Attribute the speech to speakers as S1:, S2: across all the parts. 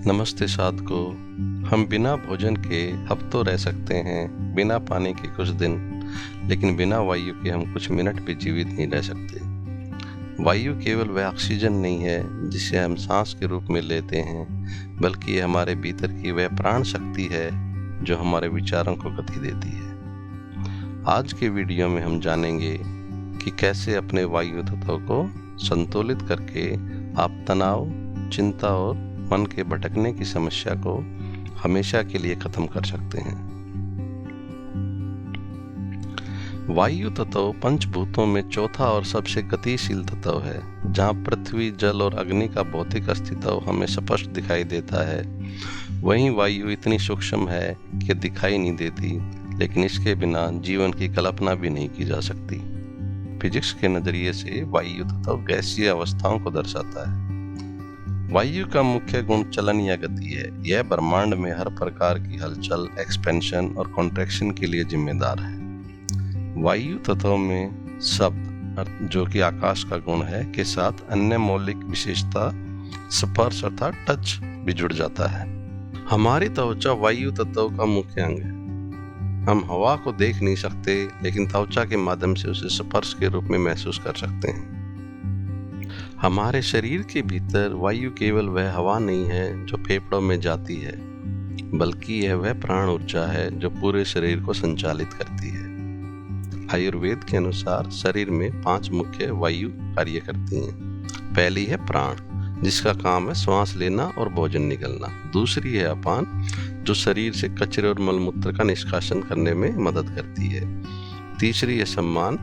S1: नमस्ते साधको। हम बिना भोजन के हफ्तों रह सकते हैं, बिना पानी के कुछ दिन, लेकिन बिना वायु के हम कुछ मिनट भी जीवित नहीं रह सकते। वायु केवल वह ऑक्सीजन नहीं है जिसे हम सांस के रूप में लेते हैं, बल्कि ये हमारे भीतर की वह प्राण शक्ति है जो हमारे विचारों को गति देती है। आज के वीडियो में हम जानेंगे कि कैसे अपने वायु तत्व को संतुलित करके आप तनाव, चिंता और मन के भटकने की समस्या को हमेशा के लिए खत्म कर सकते हैं। वायु तत्व पंचभूतों में चौथा और सबसे गतिशील तत्व है। जहाँ पृथ्वी, जल और अग्नि का भौतिक अस्तित्व हमें स्पष्ट दिखाई देता है, वहीं वायु इतनी सूक्ष्म है कि दिखाई नहीं देती, लेकिन इसके बिना जीवन की कल्पना भी नहीं की जा सकती। फिजिक्स के नजरिए से वायु तत्व गैसीय अवस्थाओं को दर्शाता है। वायु का मुख्य गुण चलन या गति है। यह ब्रह्मांड में हर प्रकार की हलचल, एक्सपेंशन और कॉन्ट्रैक्शन के लिए जिम्मेदार है। वायु तत्व में शब्द, जो कि आकाश का गुण है, के साथ अन्य मौलिक विशेषता स्पर्श अर्थात टच भी जुड़ जाता है। हमारी त्वचा वायु तत्व का मुख्य अंग है। हम हवा को देख नहीं सकते, लेकिन त्वचा के माध्यम से उसे स्पर्श के रूप में महसूस कर सकते हैं। हमारे शरीर के भीतर वायु केवल वह हवा नहीं है जो फेफड़ों में जाती है, बल्कि यह वह प्राण ऊर्जा है जो पूरे शरीर को संचालित करती है। आयुर्वेद के अनुसार शरीर में 5 मुख्य वायु कार्य करती हैं। पहली है प्राण, जिसका काम है श्वास लेना और भोजन निकलना। दूसरी है अपान, जो शरीर से कचरे और मलमूत्र का निष्कासन करने में मदद करती है। तीसरी है सम्मान,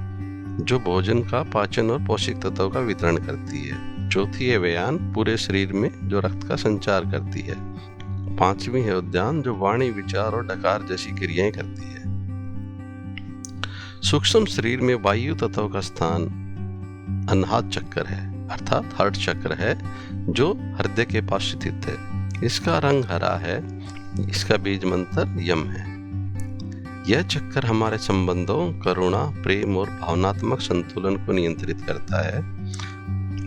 S1: जो भोजन का पाचन और पोषक तत्वों का वितरण करती है। चौथी है व्यान, पूरे शरीर में जो रक्त का संचार करती है। 5वीं है उद्यान, जो वाणी, विचार और डकार जैसी क्रियाएं करती है। सूक्ष्म शरीर में वायु तत्व का स्थान अनाहत चक्र है, अर्थात हार्ट चक्र है, जो हृदय के पास स्थित है। इसका रंग हरा है। इसका बीज मंत्र यम है। यह चक्कर हमारे संबंधों, करुणा, प्रेम और भावनात्मक संतुलन को नियंत्रित करता है।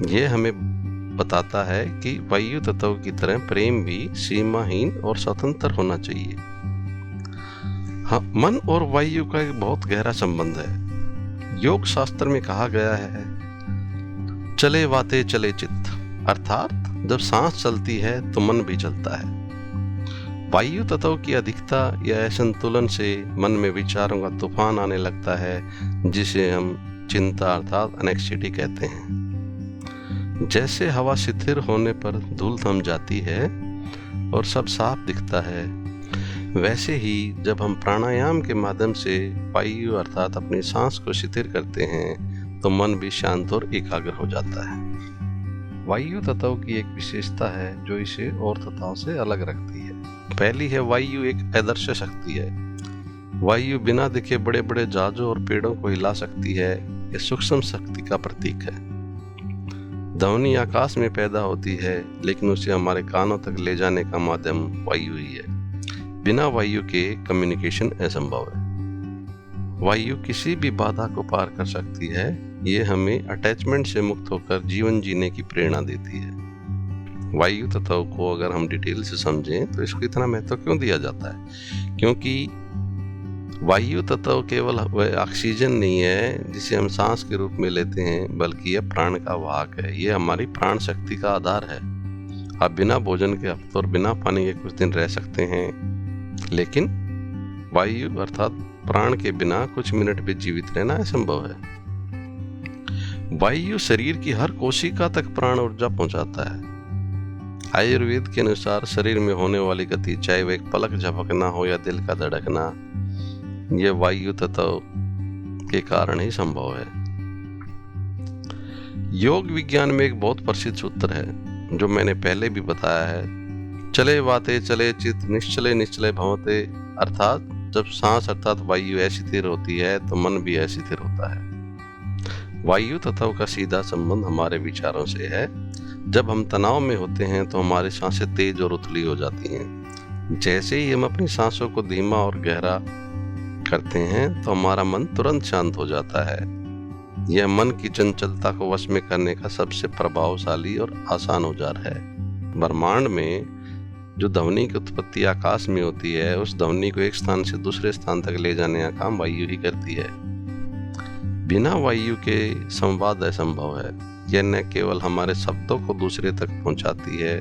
S1: यह हमें बताता है कि वायु तत्व की तरह प्रेम भी सीमाहीन और स्वतंत्र होना चाहिए। हाँ, मन और वायु का एक बहुत गहरा संबंध है। योग शास्त्र में कहा गया है, चले वाते चले चित्त, अर्थात जब सांस चलती है तो मन भी चलता है। वायु तत्व की अधिकता या असंतुलन से मन में विचारों का तूफान आने लगता है, जिसे हम चिंता अर्थात एंग्जायटी कहते हैं। जैसे हवा शिथिल होने पर धूल थम जाती है और सब साफ दिखता है, वैसे ही जब हम प्राणायाम के माध्यम से वायु अर्थात अपनी सांस को शिथिल करते हैं, तो मन भी शांत और एकाग्र हो जाता है। वायु तत्व की एक विशेषता है जो इसे और तत्वों से अलग रखती है। पहली है, वायु एक आदर्श शक्ति है। वायु बिना दिखे बड़े बड़े जहाजों और पेड़ों को हिला सकती है। यह सूक्ष्म शक्ति का प्रतीक है। ध्वनि आकाश में पैदा होती है, लेकिन उसे हमारे कानों तक ले जाने का माध्यम वायु ही है। बिना वायु के कम्युनिकेशन असंभव है। वायु किसी भी बाधा को पार कर सकती है। ये हमें अटैचमेंट से मुक्त होकर जीवन जीने की प्रेरणा देती है। वायु तत्व को अगर हम डिटेल से समझें तो इसको इतना महत्व क्यों दिया जाता है? क्योंकि वायु तत्व केवल वह ऑक्सीजन नहीं है जिसे हम सांस के रूप में लेते हैं, बल्कि यह प्राण का वाहक है। यह हमारी प्राण शक्ति का आधार है। आप बिना भोजन के हफ्तों और बिना पानी के कुछ दिन रह सकते हैं, लेकिन वायु अर्थात प्राण के बिना कुछ मिनट भी जीवित रहना असंभव है। वायु शरीर की हर कोशिका तक प्राण ऊर्जा पहुंचाता है। आयुर्वेद के अनुसार शरीर में होने वाली गति, चाहे वह एक पलक झपकना हो या दिल का धड़कना, यह वायु तत्व के कारण ही संभव है। योग विज्ञान में एक बहुत प्रसिद्ध सूत्र है जो मैंने पहले भी बताया है, चले वाते चले चित्त, निश्चले निश्चले भवते, अर्थात जब सांस अर्थात वायु अस्थिर होती है तो मन भी अस्थिर होता है। वायु तत्व का सीधा संबंध हमारे विचारों से है। जब हम तनाव में होते हैं तो हमारी सांसें तेज और उथली हो जाती हैं। जैसे ही हम अपनी सांसों को धीमा और गहरा करते हैं तो हमारा मन तुरंत शांत हो जाता है। यह मन की चंचलता को वश में करने का सबसे प्रभावशाली और आसान औजार है। ब्रह्मांड में जो ध्वनि की उत्पत्ति आकाश में होती है, उस ध्वनि को एक स्थान से दूसरे स्थान तक ले जाने का काम वायु ही करती है। बिना वायु के संवाद असंभव है। यह न केवल हमारे शब्दों को दूसरे तक पहुंचाती है,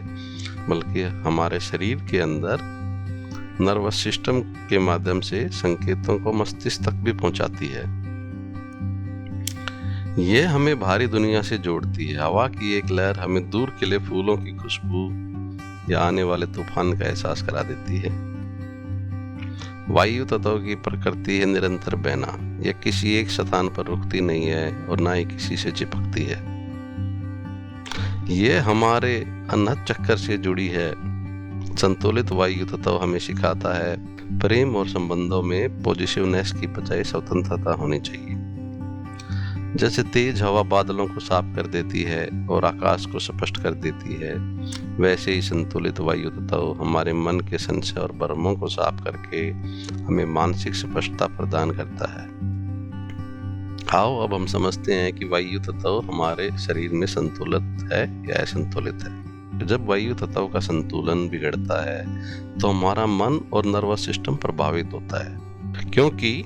S1: बल्कि हमारे शरीर के अंदर नर्वस सिस्टम के माध्यम से संकेतों को मस्तिष्क तक भी पहुंचाती है। यह हमें भारी दुनिया से जोड़ती है। हवा की एक लहर हमें दूर खिले फूलों की खुशबू या आने वाले तूफान का एहसास करा देती है। वायु तत्व की प्रकृति है निरंतर बहना। यह किसी एक स्थान पर रुकती नहीं है और ना ही किसी से चिपकती है। यह हमारे अनहद चक्कर से जुड़ी है। संतुलित वायु तत्व हमें सिखाता है प्रेम और संबंधों में पॉजिटिवनेस की बजाय स्वतंत्रता होनी चाहिए। जैसे तेज हवा बादलों को साफ कर देती है और आकाश को स्पष्ट कर देती है, वैसे ही संतुलित वायु तत्व हमारे मन के संशय और भ्रमों को साफ करके हमें मानसिक स्पष्टता प्रदान करता है। आओ अब हम समझते हैं कि वायु तत्व हमारे शरीर में संतुलित है या असंतुलित है। जब वायु तत्व का संतुलन बिगड़ता है तो हमारा मन और नर्वस सिस्टम प्रभावित होता है, क्योंकि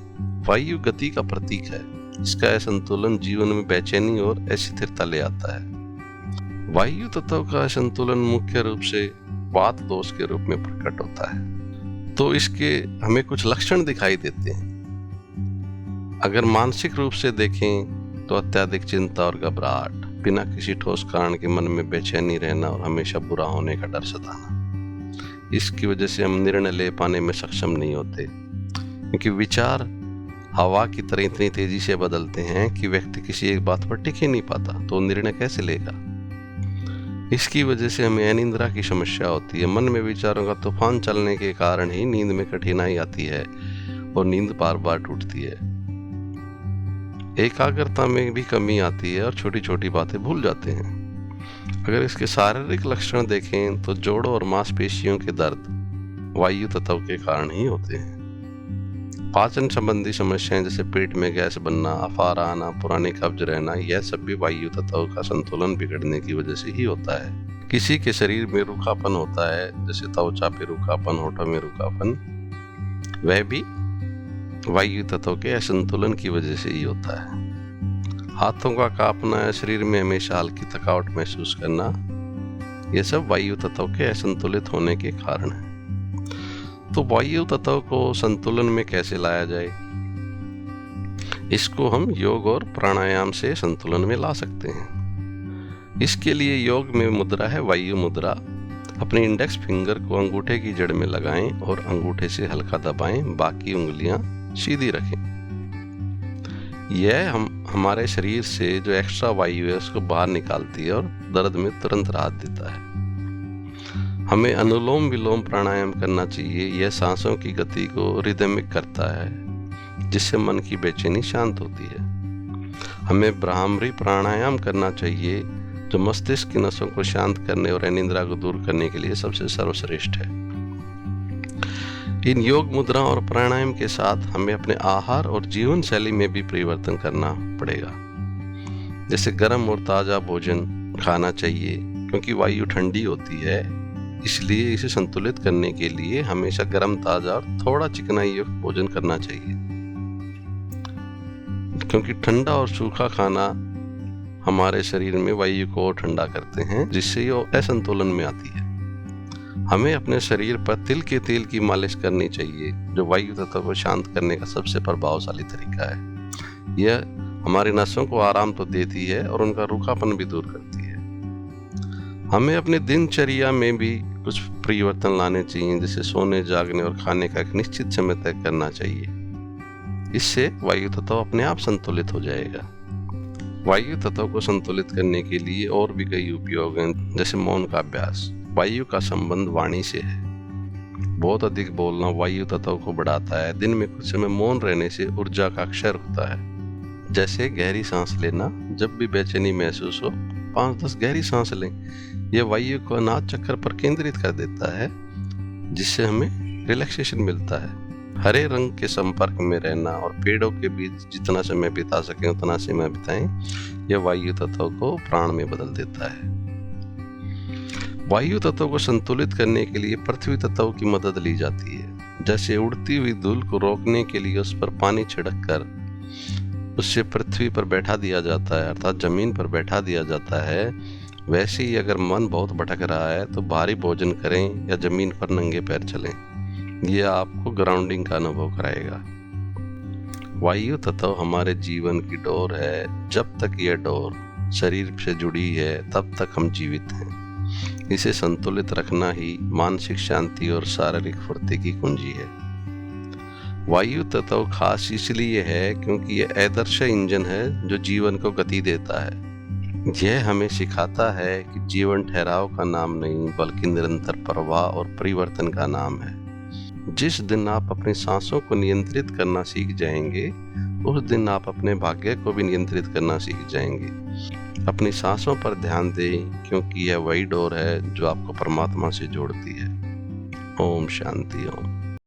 S1: वायु गति का प्रतीक है। इसका असंतुलन जीवन में बेचैनी और अस्थिरता ले आता है। वायु तत्व का असंतुलन मुख्य रूप से वात दोष के रूप में प्रकट होता है। तो इसके हमें कुछ लक्षण दिखाई देते हैं। अगर मानसिक रूप से देखें तो अत्यधिक चिंता और घबराहट, बिना किसी ठोस कारण के मन में बेचैनी रहना और हमेशा बुरा होने का डर सताना। इसकी वजह से हम निर्णय ले पाने में सक्षम नहीं होते, क्योंकि विचार हवा की तरह इतनी तेजी से बदलते हैं कि व्यक्ति किसी एक बात पर टिक ही नहीं पाता, तो निर्णय कैसे लेगा। इसकी वजह से हमें अनिद्रा की समस्या होती है। मन में विचारों का तूफान चलने के कारण ही नींद में कठिनाई आती है और नींद बार बार टूटती है। एकाग्रता में भी कमी आती है और छोटी छोटी बातें भूल जाते हैं। अगर इसके शारीरिक लक्षण देखें तो जोड़ों और मांसपेशियों के दर्द वायु तत्व के कारण ही होते हैं। पाचन संबंधी समस्याएं जैसे पेट में गैस बनना, अफारा आना, पुराने कब्ज रहना, यह सब भी वायु तत्व का संतुलन बिगड़ने की वजह से ही होता है। किसी के शरीर में रूखापन होता है, जैसे त्वचा पे रूखापन, होठों में रूखापन, वह भी वायु तत्व के असंतुलन की वजह से ही होता है। हाथों का कांपना, शरीर में हमेशा हल्की थकावट महसूस करना, यह सब वायु तत्व के असंतुलित होने के कारण है। तो वायु तत्व को संतुलन में कैसे लाया जाए? इसको हम योग और प्राणायाम से संतुलन में ला सकते हैं। इसके लिए योग में मुद्रा है वायु मुद्रा। अपने इंडेक्स फिंगर को अंगूठे की जड़ में लगाएं और अंगूठे से हल्का दबाएं, बाकी उंगलियां सीधी रखें। यह हमारे शरीर से जो एक्स्ट्रा वायु है उसको बाहर निकालती है और दर्द में तुरंत राहत देता है। हमें अनुलोम विलोम प्राणायाम करना चाहिए। यह सांसों की गति को रिदमिक करता है, जिससे मन की बेचैनी शांत होती है। हमें ब्राह्मरी प्राणायाम करना चाहिए, जो मस्तिष्क की नसों को शांत करने और अनिद्रा को दूर करने के लिए सबसे सर्वश्रेष्ठ है। इन योग मुद्रा और प्राणायाम के साथ हमें अपने आहार और जीवन शैली में भी परिवर्तन करना पड़ेगा। जैसे गर्म और ताज़ा भोजन खाना चाहिए, क्योंकि वायु ठंडी होती है, इसलिए इसे संतुलित करने के लिए हमेशा गर्म, ताजा और थोड़ा चिकनाई युक्त भोजन करना चाहिए। क्योंकि ठंडा और सूखा खाना हमारे शरीर में वायु को ठंडा करते हैं, जिससे ये असंतुलन में आती है। हमें अपने शरीर पर तिल के तेल की मालिश करनी चाहिए, जो वायु तत्व को शांत करने का सबसे प्रभावशाली तरीका है। यह हमारी नसों को आराम तो देती है और उनका रूखापन भी दूर करती है। हमें अपनी दिनचर्या में भी कुछ परिवर्तन लाने चाहिए, जैसे सोने, जागने और खाने का एक निश्चित समय तय करना चाहिए। इससे वायु तत्व अपने आप संतुलित हो जाएगा। वायु तत्व को संतुलित करने के लिए और भी कई उपयोग हैं, जैसे मौन का अभ्यास। वायु का संबंध वाणी से है। बहुत अधिक बोलना वायु तत्व को बढ़ाता है। दिन में कुछ समय मौन रहने से ऊर्जा का क्षय होता है। जैसे गहरी सांस लेना। जब भी बेचैनी महसूस हो 5-10 गहरी सांस लें। यह वायु को अनाहत चक्र पर केंद्रित कर देता है, जिससे हमें रिलैक्सेशन मिलता है। हरे रंग के संपर्क में रहना और पेड़ों के बीच जितना समय बिता सकें उतना समय बिताएं। यह वायु तत्व को प्राण में बदल देता है। वायु तत्व को संतुलित करने के लिए पृथ्वी तत्व की मदद ली जाती है। जैसे उड़ती हुई धूल को रोकने के लिए उस पर पानी छिड़क कर उससे पृथ्वी पर बैठा दिया जाता है, अर्थात जमीन पर बैठा दिया जाता है, वैसे ही अगर मन बहुत भटक रहा है तो भारी भोजन करें या जमीन पर नंगे पैर चलें। यह आपको ग्राउंडिंग का अनुभव कराएगा। वायु तत्व हमारे जीवन की डोर है। जब तक यह डोर शरीर से जुड़ी है तब तक हम जीवित हैं। इसे संतुलित रखना ही मानसिक शांति और शारीरिक फुर्ती की कुंजी है। वायु तत्व खास इसलिए है क्योंकि यह आदर्श इंजन है जो जीवन को गति देता है। यह हमें सिखाता है कि जीवन ठहराव का नाम नहीं बल्कि निरंतर प्रवाह और परिवर्तन का नाम है। जिस दिन आप अपनी सांसों को नियंत्रित करना सीख जाएंगे उस दिन आप अपने भाग्य को भी नियंत्रित करना सीख जाएंगे। अपनी सांसों पर ध्यान दें क्योंकि यह वही डोर है जो आपको परमात्मा से जोड़ती है। ओम शांति ओम।